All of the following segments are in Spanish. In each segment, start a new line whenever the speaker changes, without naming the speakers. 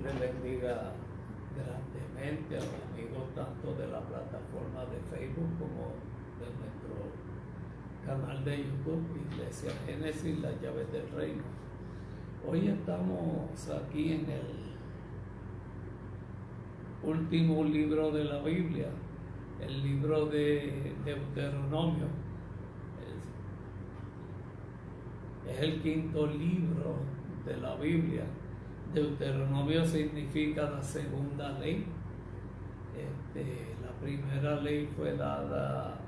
le bendiga grandemente a los amigos tanto de la plataforma de Facebook como de nuestro canal de YouTube, Iglesia Génesis, las llaves del reino. Hoy estamos aquí en el último libro de la Biblia, el libro de Deuteronomio. Es el quinto libro de la Biblia. Deuteronomio significa la segunda ley. La primera ley fue dada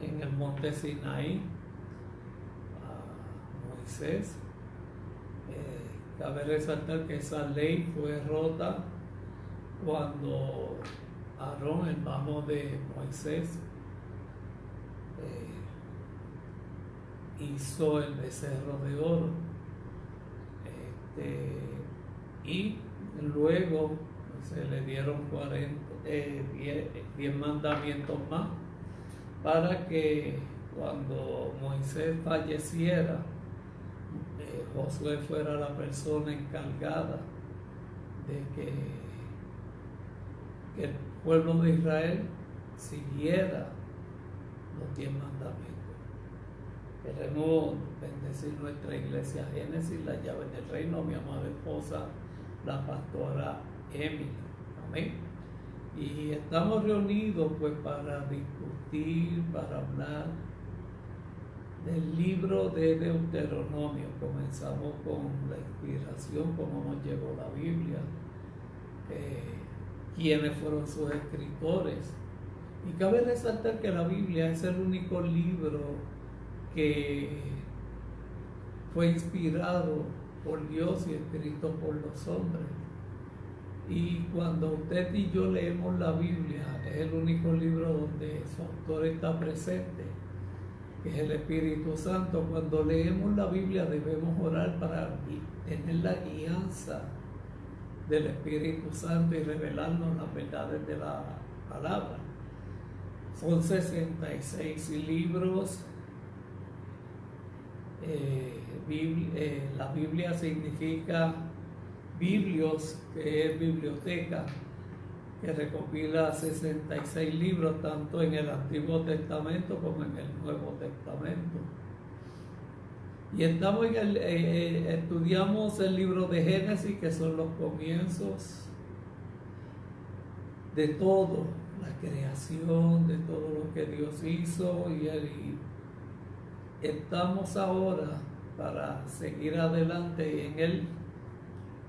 en el monte Sinaí a Moisés. Cabe resaltar que esa ley fue rota cuando Aarón, hermano de Moisés, hizo el becerro de oro. Y luego se le dieron 10 mandamientos más para que cuando Moisés falleciera, Josué fuera la persona encargada de que el pueblo de Israel siguiera los 10 mandamientos. Queremos bendecir nuestra iglesia Génesis, las llaves del reino, mi amada esposa, la pastora Emily. Amén. Y estamos reunidos pues para discutir, para hablar del libro de Deuteronomio. Comenzamos con la inspiración, cómo nos llegó la Biblia, quiénes fueron sus escritores. Y cabe resaltar que la Biblia es el único libro que fue inspirado por Dios y escrito por los hombres. Y cuando usted y yo leemos la Biblia, es el único libro donde su autor está presente, que es el Espíritu Santo. Cuando leemos la Biblia debemos orar para tener la guianza del Espíritu Santo y revelarnos las verdades de la palabra. Son 66 libros. La Biblia significa biblios, que es biblioteca, que recopila 66 libros tanto en el Antiguo Testamento como en el Nuevo Testamento. Y estamos estudiamos el libro de Génesis, que son los comienzos de todo, la creación, de todo lo que Dios hizo, y estamos ahora para seguir adelante en el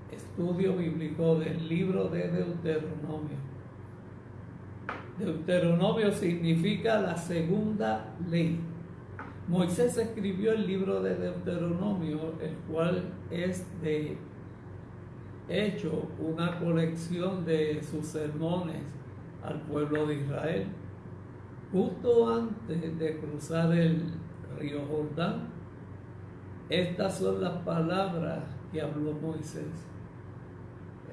estudio bíblico del libro de Deuteronomio. Deuteronomio significa la segunda ley. Moisés escribió el libro de Deuteronomio, el cual es de hecho una colección de sus sermones al pueblo de Israel. Justo antes de cruzar el río Jordán, estas son las palabras que habló Moisés.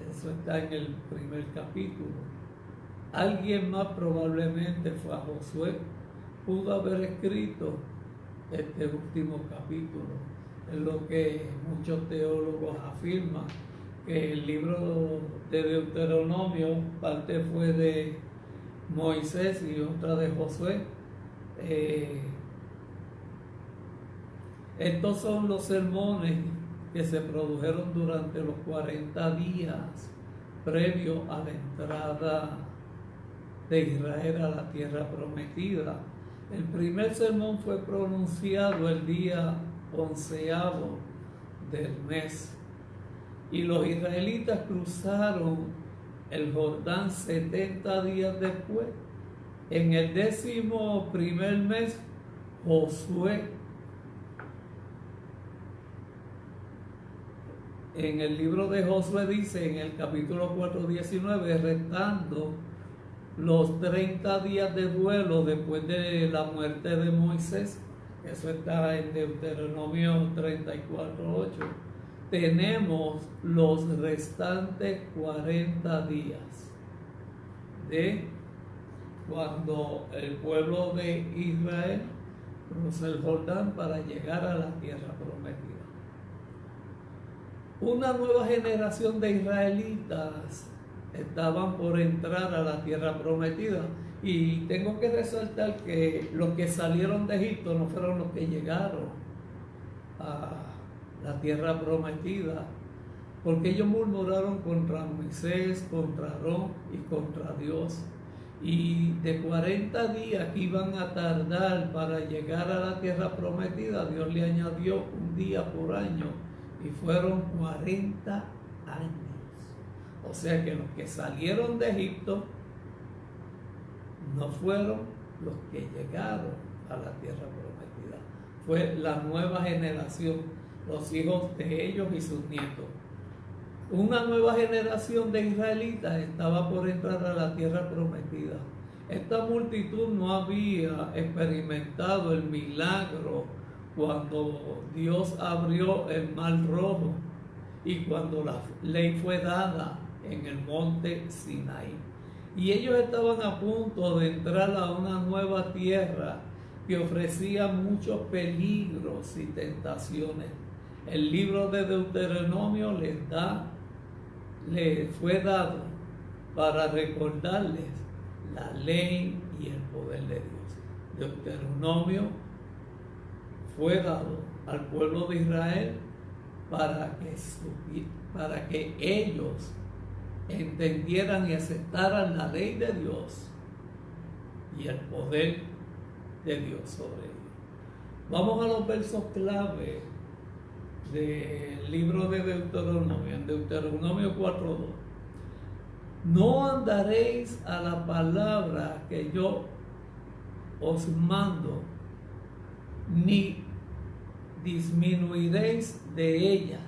Eso está en el primer capítulo. Alguien más, probablemente fue a Josué, pudo haber escrito este último capítulo. Es lo que muchos teólogos afirman, que el libro de Deuteronomio, parte fue de Moisés y otra de Josué. Estos son los sermones que se produjeron durante los 40 días previo a la entrada de Israel a la tierra prometida. El primer sermón fue pronunciado el día 11º del mes, y los israelitas cruzaron el Jordán 70 días después. En el 11º mes, Josué, en el libro de Josué dice, en el capítulo 4:19, restando los 30 días de duelo después de la muerte de Moisés, eso está en Deuteronomio 34:8, tenemos los restantes 40 días de cuando el pueblo de Israel cruza el Jordán para llegar a la tierra prometida. una nueva generación de israelitas estaban por entrar a la tierra prometida. Y tengo que resaltar que los que salieron de Egipto no fueron los que llegaron a la tierra prometida, porque ellos murmuraron contra Moisés, contra Aarón y contra Dios. Y de 40 días que iban a tardar para llegar a la tierra prometida, Dios le añadió un día por año y fueron 40 años. O sea que los que salieron de Egipto no fueron los que llegaron a la tierra prometida. Fue la nueva generación, los hijos de ellos y sus nietos. Una nueva generación de israelitas estaba por entrar a la tierra prometida. Esta multitud no había experimentado el milagro cuando Dios abrió el mar rojo y cuando la ley fue dada en el monte Sinaí. Y ellos estaban a punto de entrar a una nueva tierra que ofrecía muchos peligros y tentaciones. El libro de Deuteronomio les fue dado para recordarles la ley y el poder de Dios. Deuteronomio fue dado al pueblo de Israel para que ellos entendieran y aceptaran la ley de Dios y el poder de Dios sobre ellos. Vamos a los versos clave del libro de Deuteronomio, en Deuteronomio 4:2. No andaréis a la palabra que yo os mando, ni disminuiréis de ella,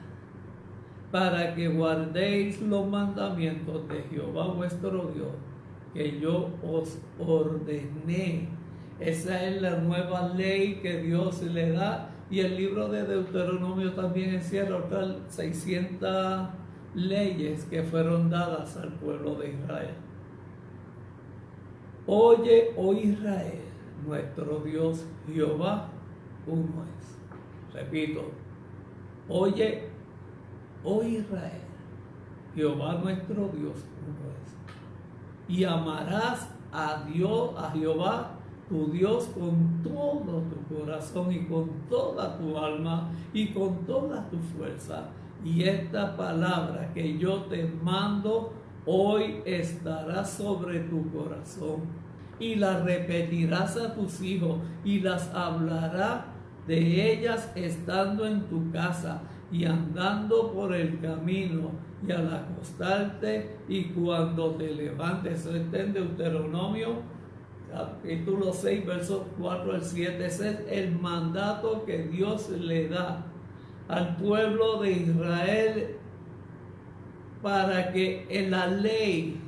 para que guardéis los mandamientos de Jehová vuestro Dios, que yo os ordené. Esa es la nueva ley que Dios le da. Y el libro de Deuteronomio también encierra otras 600 leyes que fueron dadas al pueblo de Israel. Oye, oh Israel, nuestro Dios Jehová uno es. Repito, oye, oh Israel, Jehová nuestro Dios uno es. Y amarás a Dios, a Jehová tu Dios, con todo tu corazón y con toda tu alma y con toda tu fuerza. Y esta palabra que yo te mando hoy estará sobre tu corazón, y la repetirás a tus hijos, y las hablarás de ellas estando en tu casa y andando por el camino y al acostarte y cuando te levantes. Eso está en Deuteronomio capítulo 6, versos 4 al 7. Ese es el mandato que Dios le da al pueblo de Israel para que en la ley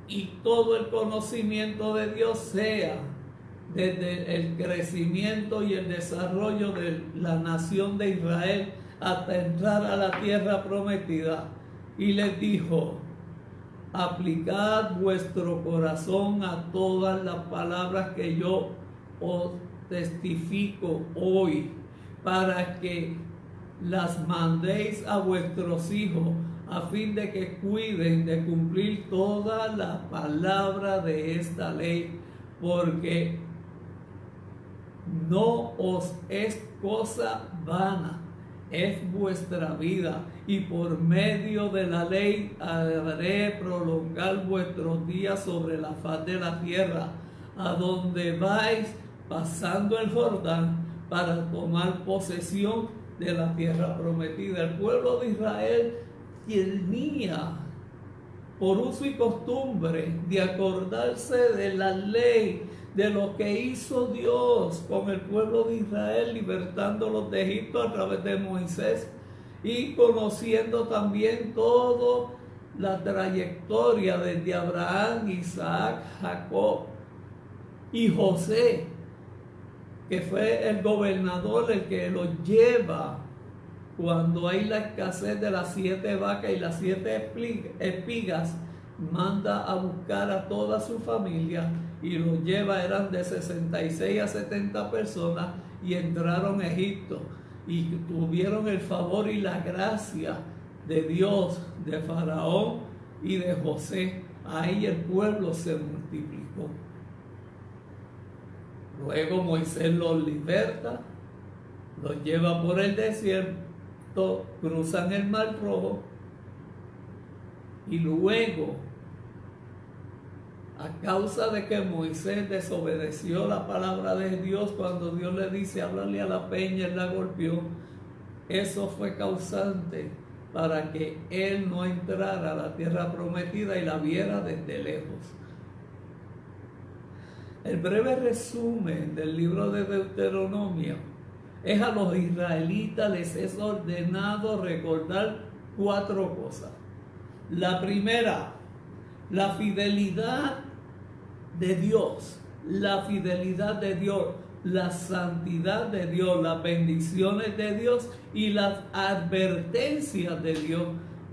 y todo el conocimiento de Dios sea desde el crecimiento y el desarrollo de la nación de Israel hasta entrar a la tierra prometida. Y les dijo: aplicad vuestro corazón a todas las palabras que yo os testifico hoy, para que las mandéis a vuestros hijos, a fin de que cuiden de cumplir toda la palabra de esta ley, porque no os es cosa vana, es vuestra vida, y por medio de la ley haré prolongar vuestros días sobre la faz de la tierra, a donde vais pasando el Jordán para tomar posesión de la tierra prometida. El pueblo de Israel tenía por uso y costumbre de acordarse de la ley, de lo que hizo Dios con el pueblo de Israel, libertándolos de Egipto a través de Moisés, y conociendo también toda la trayectoria desde Abraham, Isaac, Jacob y José, que fue el gobernador el que los lleva cuando hay la escasez de las 7 vacas y las 7 espigas, manda a buscar a toda su familia y los lleva. Eran de 66 a 70 personas y entraron a Egipto. y tuvieron el favor y la gracia de Dios, de Faraón y de José. Ahí el pueblo se multiplicó. Luego Moisés los liberta, los lleva por el desierto, cruzan el Mar Rojo y luego, a causa de que Moisés desobedeció la palabra de Dios, cuando Dios le dice háblale a la peña, él la golpeó. Eso fue causante para que él no entrara a la tierra prometida y la viera desde lejos. El breve resumen del libro de Deuteronomio es: a los israelitas les es ordenado recordar 4 cosas. La primera, la fidelidad de Dios, la fidelidad de Dios, la santidad de Dios, las bendiciones de Dios y las advertencias de Dios.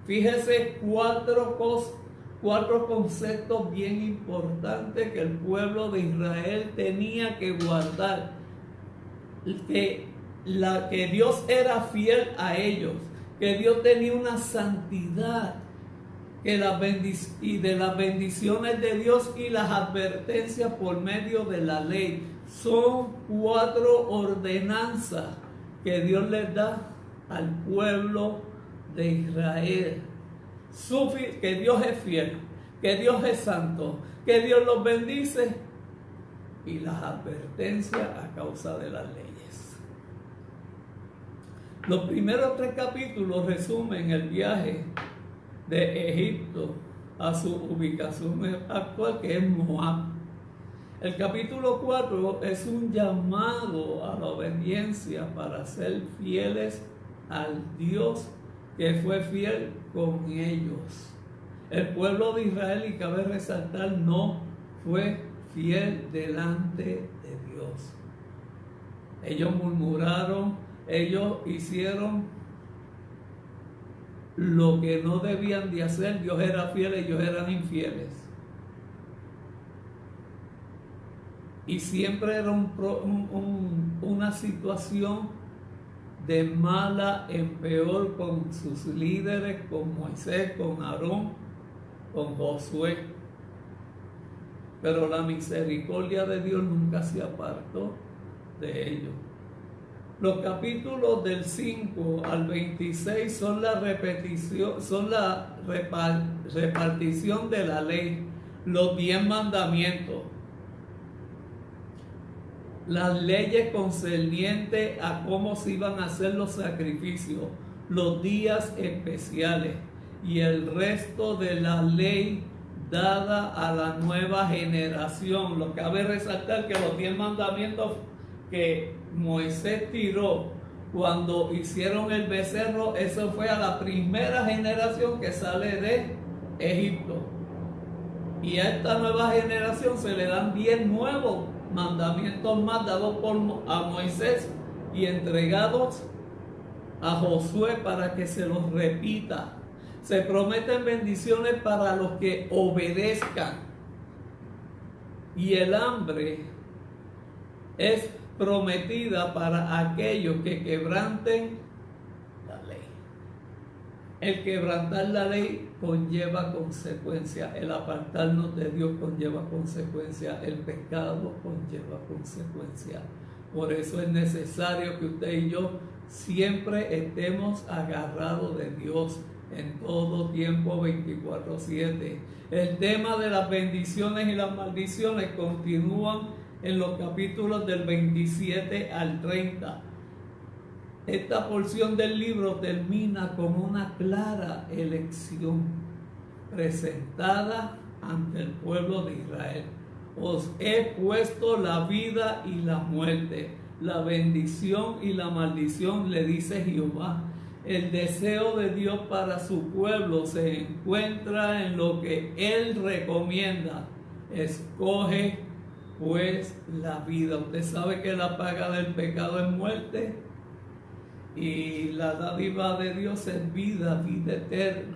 Fíjese, 4 conceptos bien importantes que el pueblo de Israel tenía que guardar. Que Dios era fiel a ellos, que Dios tenía una santidad, y de las bendiciones de Dios y las advertencias por medio de la ley. Son 4 ordenanzas que Dios les da al pueblo de Israel. Que Dios es fiel, que Dios es santo, que Dios los bendice y las advertencias a causa de las leyes. Los primeros 3 capítulos resumen el viaje de Egipto a su ubicación actual, que es Moab. El capítulo 4 es un llamado a la obediencia para ser fieles al Dios que fue fiel con ellos. El pueblo de Israel, y cabe resaltar, no fue fiel delante de Dios. Ellos murmuraron, ellos hicieron lo que no debían de hacer. Dios era fiel, ellos eran infieles. Y siempre era una situación de mala en peor con sus líderes, con Moisés, con Aarón, con Josué. Pero la misericordia de Dios nunca se apartó de ellos. Los capítulos del 5 al 26 son la repartición de la ley, los 10 mandamientos, las leyes concernientes a cómo se iban a hacer los sacrificios, los días especiales y el resto de la ley dada a la nueva generación. Lo que cabe resaltar que los 10 mandamientos que Moisés tiró cuando hicieron el becerro, eso fue a la primera generación que sale de Egipto. Y a esta nueva generación se le dan 10 nuevos mandamientos más dados a Moisés y entregados a Josué para que se los repita. Se prometen bendiciones para los que obedezcan. Y el hambre es prometida para aquellos que quebranten la ley. El quebrantar la ley conlleva consecuencias. El apartarnos de Dios conlleva consecuencias. El pecado conlleva consecuencias. Por eso es necesario que usted y yo siempre estemos agarrados de Dios en todo tiempo, 24/7. El tema de las bendiciones y las maldiciones continúan en los capítulos del 27 al 30. Esta porción del libro termina con una clara elección presentada ante el pueblo de Israel. Os he puesto la vida y la muerte, la bendición y la maldición, le dice Jehová. El deseo de Dios para su pueblo se encuentra en lo que Él recomienda. Escoge pues la vida. Usted sabe que la paga del pecado es muerte y la dádiva de Dios es vida, vida eterna.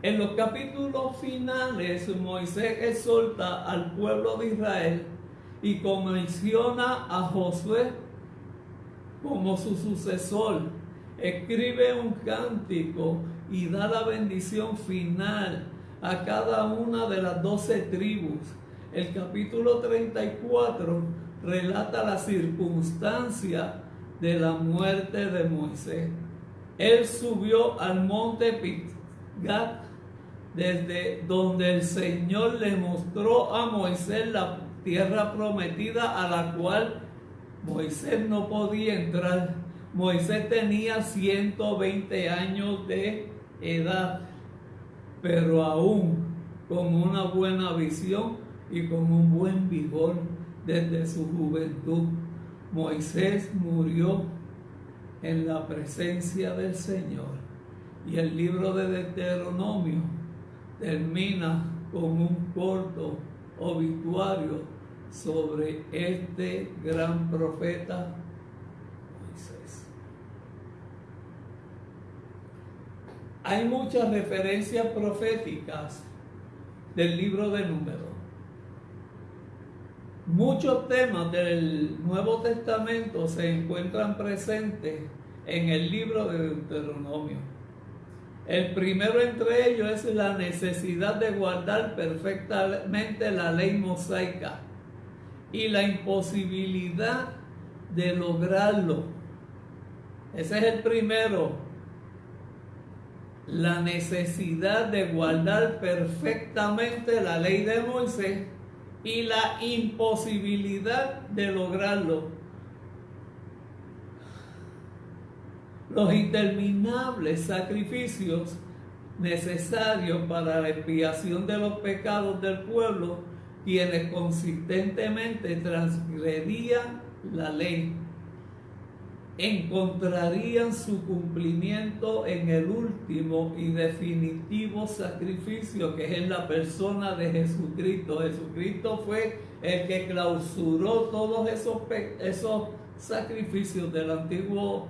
En los capítulos finales, Moisés exhorta al pueblo de Israel y comisiona a Josué como su sucesor. Escribe un cántico y da la bendición final a cada una de las 12 tribus. El capítulo 34 relata la circunstancia de la muerte de Moisés. Él subió al monte Pisgat, desde donde el Señor le mostró a Moisés la tierra prometida, a la cual Moisés no podía entrar. Moisés tenía 120 años de edad, pero aún con una buena visión y con un buen vigor desde su juventud. Moisés murió en la presencia del Señor. Y el libro de Deuteronomio termina con un corto obituario sobre este gran profeta Moisés. Hay muchas referencias proféticas del libro de Números. Muchos temas del Nuevo Testamento se encuentran presentes en el libro de Deuteronomio. El primero entre ellos es la necesidad de guardar perfectamente la ley mosaica y la imposibilidad de lograrlo. Ese es el primero. La necesidad de guardar perfectamente la ley de Moisés y la imposibilidad de lograrlo. Los interminables sacrificios necesarios para la expiación de los pecados del pueblo, quienes consistentemente transgredían la ley, encontrarían su cumplimiento en el último y definitivo sacrificio, que es en la persona de Jesucristo. Jesucristo fue el que clausuró todos esos sacrificios del antiguo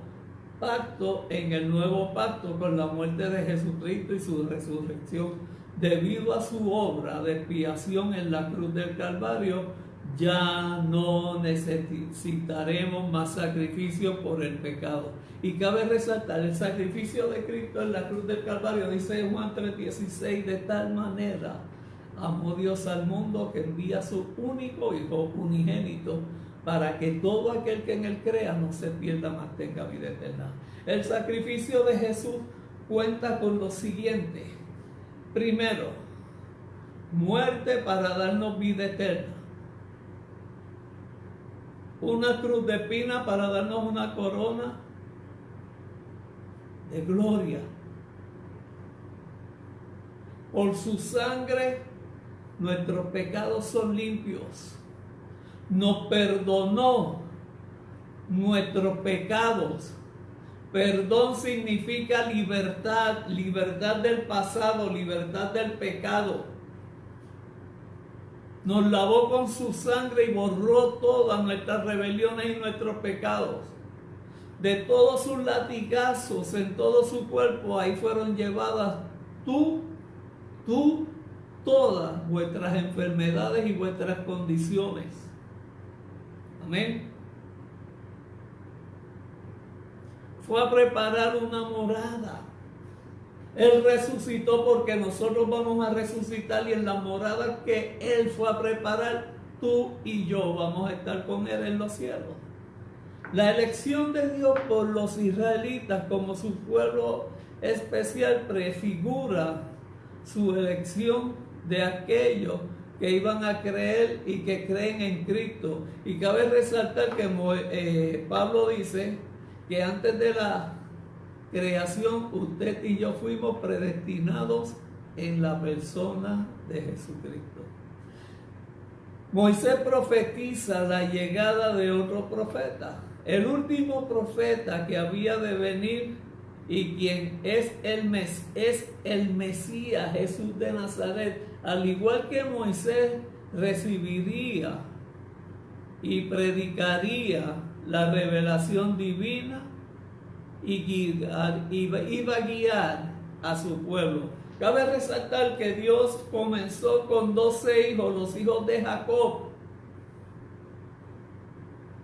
pacto en el nuevo pacto con la muerte de Jesucristo y su resurrección. Debido a su obra de expiación en la cruz del Calvario, ya no necesitaremos más sacrificios por el pecado. Y cabe resaltar, el sacrificio de Cristo en la cruz del Calvario, dice Juan 3:16, de tal manera amó Dios al mundo que envía a su único Hijo unigénito, para que todo aquel que en él crea no se pierda, mas tenga vida eterna. El sacrificio de Jesús cuenta con lo siguiente. Primero, muerte para darnos vida eterna. Una cruz de espina para darnos una corona de gloria. Por su sangre nuestros pecados son limpios. Nos perdonó nuestros pecados. Perdón significa libertad, libertad del pasado, libertad del pecado. Nos lavó con su sangre y borró todas nuestras rebeliones y nuestros pecados. De todos sus latigazos en todo su cuerpo, ahí fueron llevadas todas vuestras enfermedades y vuestras condiciones. Amén. Fue a preparar una morada. Él resucitó porque nosotros vamos a resucitar, y en la morada que Él fue a preparar, tú y yo vamos a estar con Él en los cielos. La elección de Dios por los israelitas como su pueblo especial prefigura su elección de aquellos que iban a creer y que creen en Cristo. Y cabe resaltar que Pablo dice que antes de la creación, usted y yo fuimos predestinados en la persona de Jesucristo. Moisés profetiza la llegada de otro profeta, el último profeta que había de venir, y quien es el Mesías, Jesús de Nazaret. Al igual que Moisés recibiría y predicaría la revelación divina, y iba a guiar a su pueblo. Cabe resaltar que Dios comenzó con 12 hijos, los hijos de Jacob.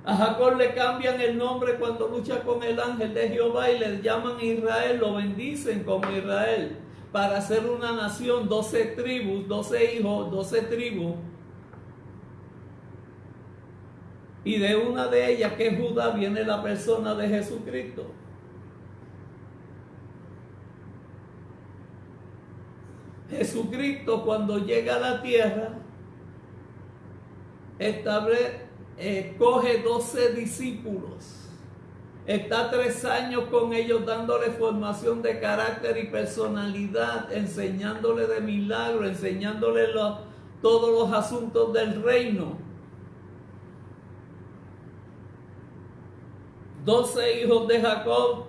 A Jacob le cambian el nombre cuando lucha con el ángel de Jehová y le llaman Israel, lo bendicen como Israel, para hacer una nación, 12 tribus, 12 hijos, 12 tribus. Y de una de ellas, que es Judá, viene la persona de Jesucristo. Jesucristo, cuando llega a la tierra, coge 12 discípulos. Está 3 años con ellos dándole formación de carácter y personalidad, enseñándole de milagros, enseñándole todos los asuntos del reino. 12 hijos de Jacob,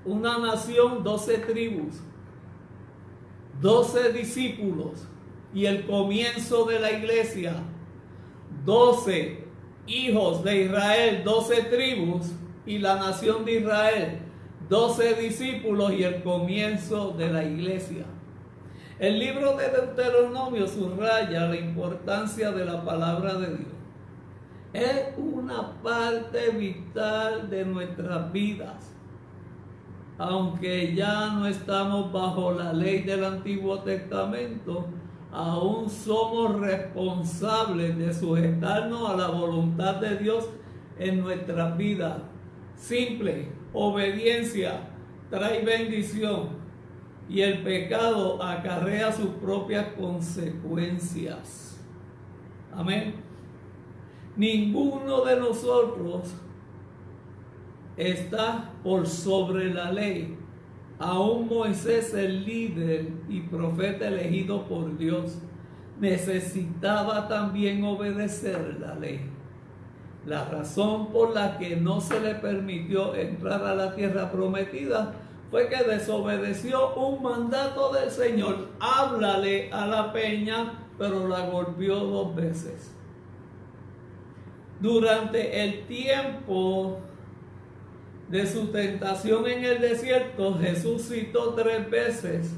una nación, 12 tribus, 12 discípulos y el comienzo de la iglesia, 12 hijos de Israel, 12 tribus y la nación de Israel, 12 discípulos y el comienzo de la iglesia. El libro de Deuteronomio subraya la importancia de la palabra de Dios. Es una parte vital de nuestras vidas. Aunque ya no estamos bajo la ley del Antiguo Testamento, aún somos responsables de sujetarnos a la voluntad de Dios en nuestras vidas. Simple obediencia trae bendición y el pecado acarrea sus propias consecuencias. Amén. Ninguno de nosotros está por sobre la ley. Aún Moisés, el líder y profeta elegido por Dios, necesitaba también obedecer la ley. La razón por la que no se le permitió entrar a la tierra prometida fue que desobedeció un mandato del Señor. Háblale a la peña, pero la golpeó 2 veces. Durante el tiempo de su tentación en el desierto, Jesús citó 3 veces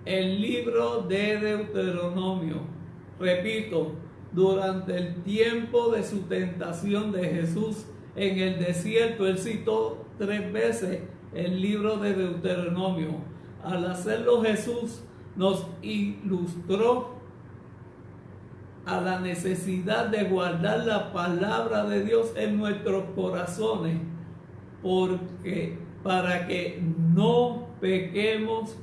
el libro de Deuteronomio. Repito, durante el tiempo de su tentación de Jesús en el desierto, él citó 3 veces el libro de Deuteronomio. Al hacerlo, Jesús nos ilustró a la necesidad de guardar la palabra de Dios en nuestros corazones, para que no pequemos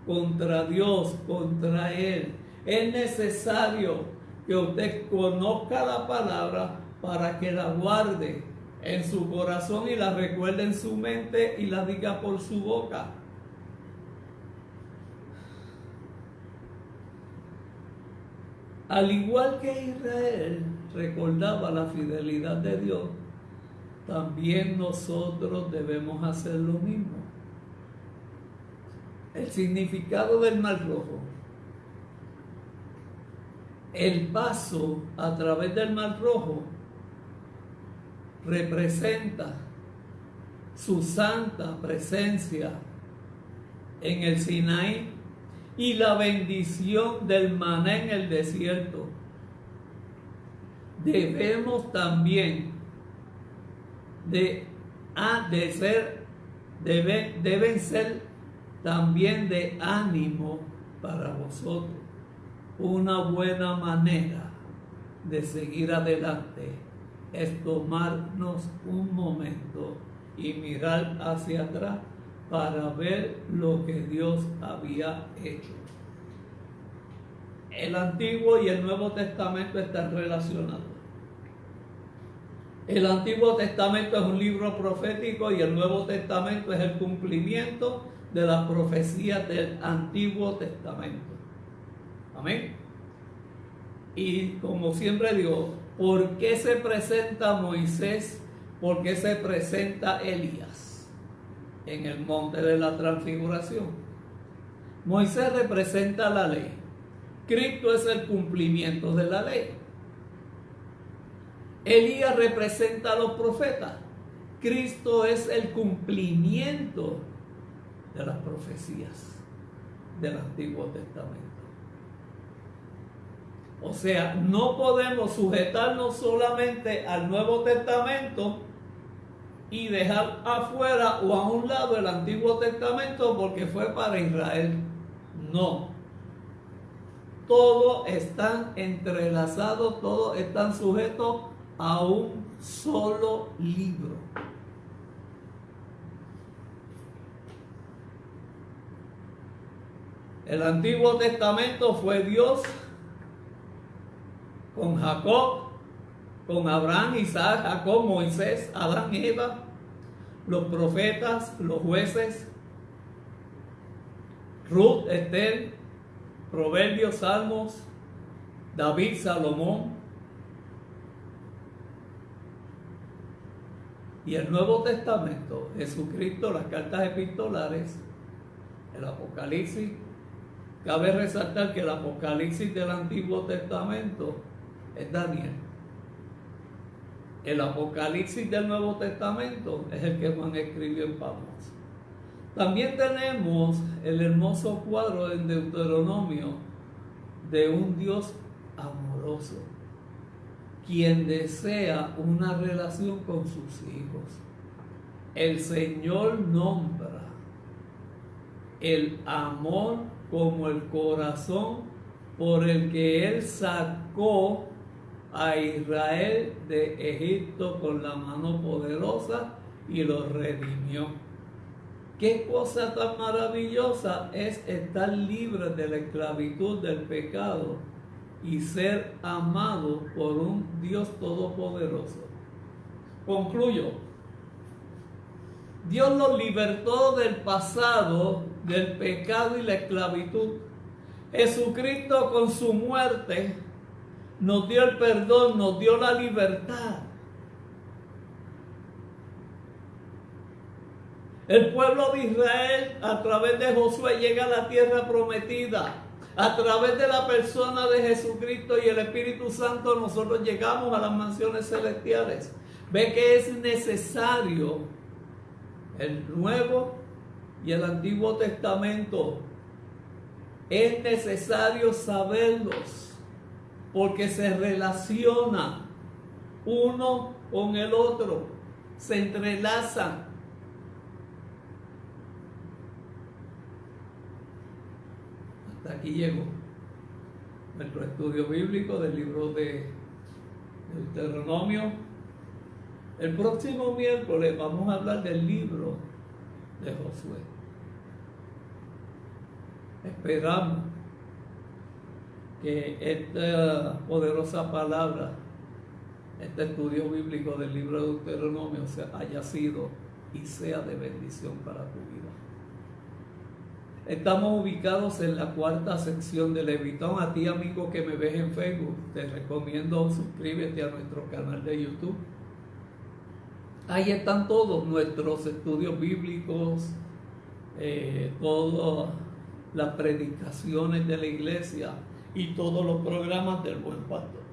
contra Dios, contra Él. Es necesario que usted conozca la palabra para que la guarde en su corazón y la recuerde en su mente y la diga por su boca. Al igual que Israel recordaba la fidelidad de Dios, también nosotros debemos hacer lo mismo. El significado del Mar Rojo. El paso a través del Mar Rojo representa su santa presencia en el Sinaí y la bendición del maná en el desierto. Debemos también deben ser también de ánimo para vosotros. Una buena manera de seguir adelante es tomarnos un momento y mirar hacia atrás para ver lo que Dios había hecho. El Antiguo y el Nuevo Testamento están relacionados. El Antiguo Testamento es un libro profético y el Nuevo Testamento es el cumplimiento de las profecías del Antiguo Testamento. Amén. Y como siempre digo, ¿por qué se presenta Moisés? ¿Por qué se presenta Elías en el monte de la transfiguración? Moisés representa la ley. Cristo es el cumplimiento de la ley. Elías representa a los profetas. Cristo es el cumplimiento de las profecías del Antiguo Testamento. O sea, no podemos sujetarnos solamente al Nuevo Testamento y dejar afuera o a un lado el Antiguo Testamento porque fue para Israel. No. Todos están entrelazados, todos están sujetos a un solo libro. El Antiguo Testamento fue Dios con Jacob, con Abraham, Isaac, Jacob, Moisés, Adán, Eva, los profetas, los jueces, Ruth, Esther, Proverbios, Salmos, David, Salomón. Y el Nuevo Testamento, Jesucristo, las cartas epistolares, el Apocalipsis. Cabe resaltar que el Apocalipsis del Antiguo Testamento es Daniel. El Apocalipsis del Nuevo Testamento es el que Juan escribió en Patmos. También tenemos el hermoso cuadro en Deuteronomio de un Dios amoroso, quien desea una relación con sus hijos. El Señor nombra el amor como el corazón por el que Él sacó a Israel de Egipto con la mano poderosa y los redimió. Qué cosa tan maravillosa es estar libre de la esclavitud del pecado y ser amado por un Dios todopoderoso. Concluyo. Dios los libertó del pasado, del pecado y la esclavitud. Jesucristo con su muerte nos dio el perdón, nos dio la libertad. El pueblo de Israel a través de Josué llega a la tierra prometida. A través de la persona de Jesucristo y el Espíritu Santo nosotros llegamos a las mansiones celestiales. Ve que es necesario el Nuevo y el Antiguo Testamento. Es necesario saberlos porque se relacionan uno con el otro, se entrelazan. Hasta aquí llegó nuestro estudio bíblico del libro de Deuteronomio. El próximo miércoles vamos a hablar del libro de Josué. Esperamos que esta poderosa palabra, este estudio bíblico del libro de Deuteronomio haya sido y sea de bendición para tu vida. Estamos ubicados en la cuarta sección de Levitón. A ti, amigo que me ves en Facebook, te recomiendo suscríbete a nuestro canal de YouTube. Ahí están todos nuestros estudios bíblicos, todas las predicaciones de la iglesia y todos los programas del Buen Pastor.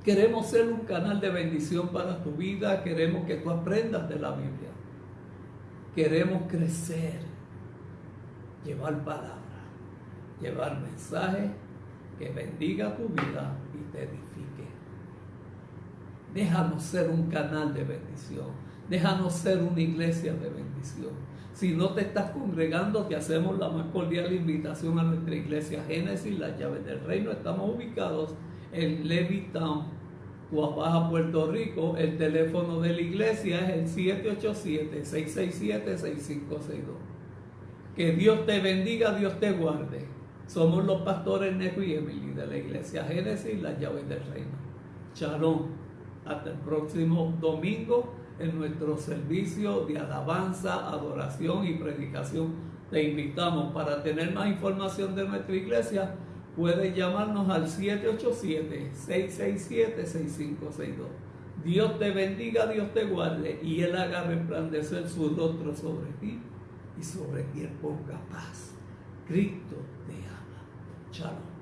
Queremos ser un canal de bendición para tu vida, queremos que tú aprendas de la Biblia. Queremos crecer, llevar palabra, llevar mensaje que bendiga tu vida y te edifique. Déjanos ser un canal de bendición. Déjanos ser una iglesia de bendición. Si no te estás congregando, te hacemos la más cordial invitación a nuestra iglesia Génesis, las llaves del reino. Estamos ubicados en Levittown, Tuabaja, Puerto Rico. El teléfono de la iglesia es el 787-667-6562. Que Dios te bendiga, Dios te guarde. Somos los pastores Neco y Emily de la iglesia Génesis, las llaves del reino. Shalom. Hasta el próximo domingo en nuestro servicio de alabanza, adoración y predicación. Te invitamos. Para tener más información de nuestra iglesia, puedes llamarnos al 787-667-6562. Dios te bendiga, Dios te guarde y Él haga resplandecer su rostro sobre ti y sobre ti Él ponga paz. Cristo te ama. Shalom.